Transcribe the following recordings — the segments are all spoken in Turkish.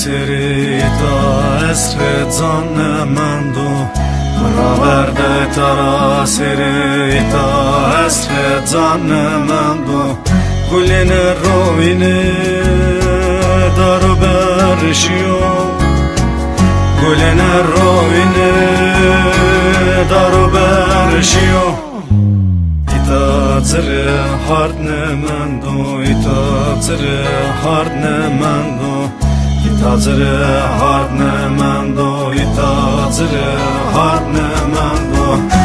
سریتا اسر زن مندو برآورده ترا سریتا اسر زن مندو گلین روینه دارو برشیو گلین روینه دارو برشیو İtazır hard nemendo, itazır hard nemendo, itazır hard nemendo, itazır hard nemendo.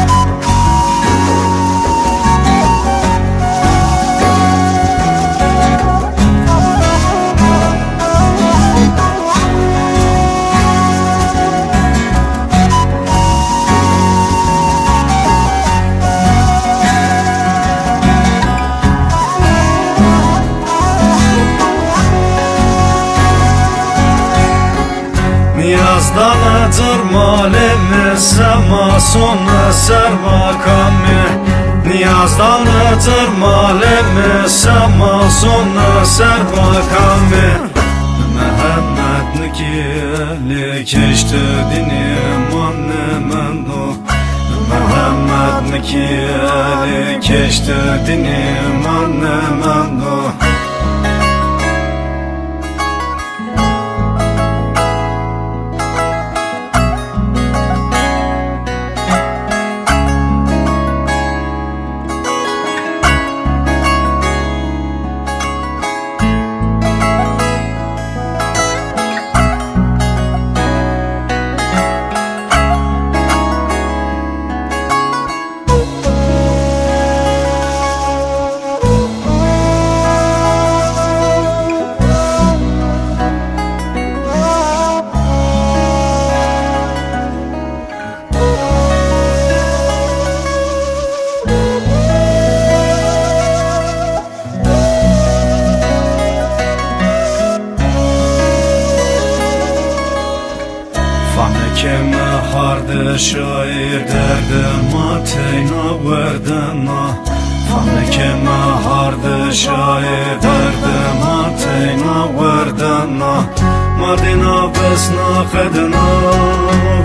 Niyazdanıdır malimi sema sonu sermakami Niyazdanıdır malimi sema sonu sermakami Mehmet nikili keşti dinim annemendo Mehmet nikili keşti dinim annemendo Keme hardı şair derdim ateyna verdena Fane keme hardı şair derdim ateyna verdena Madina vesna khedna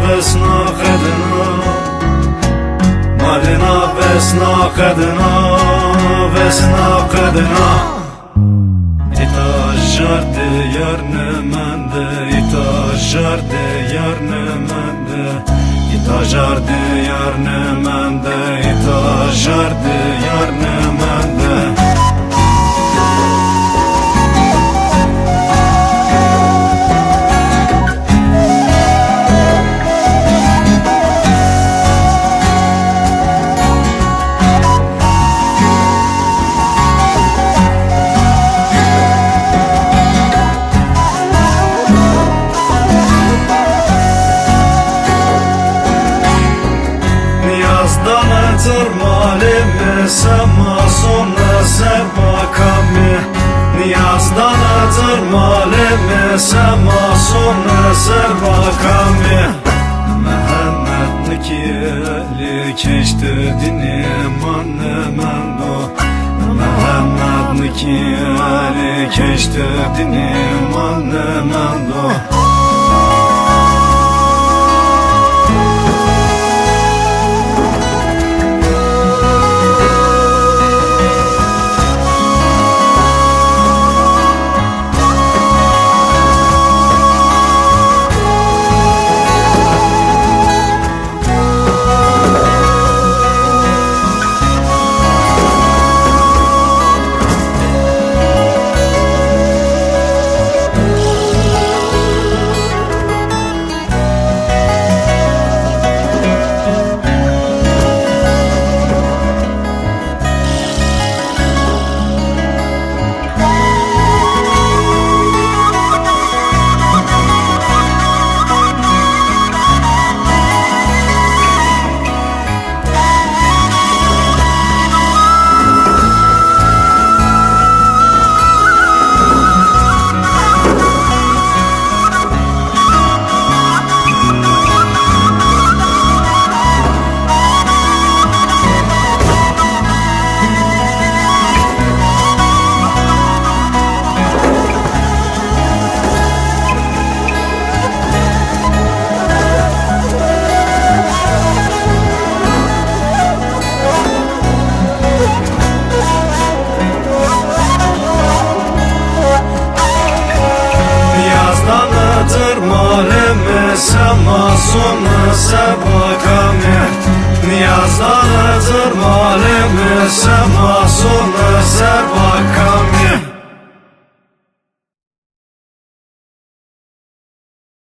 vesna khedna Madina vesna khedna vesna khedna İtajar diyar nemende İtajar diyar nemende İtajar diyar nemende İtajar diyar nemende Niyazdanıdır malimi sema sonu sermakami Niyazdanıdır malimi sema sonu sermakami Mehmet nikili keşti dinim annemendo Mehmet nikili keşti dinim annemendo masum sebakami Niyazdan ötür malimi sen masum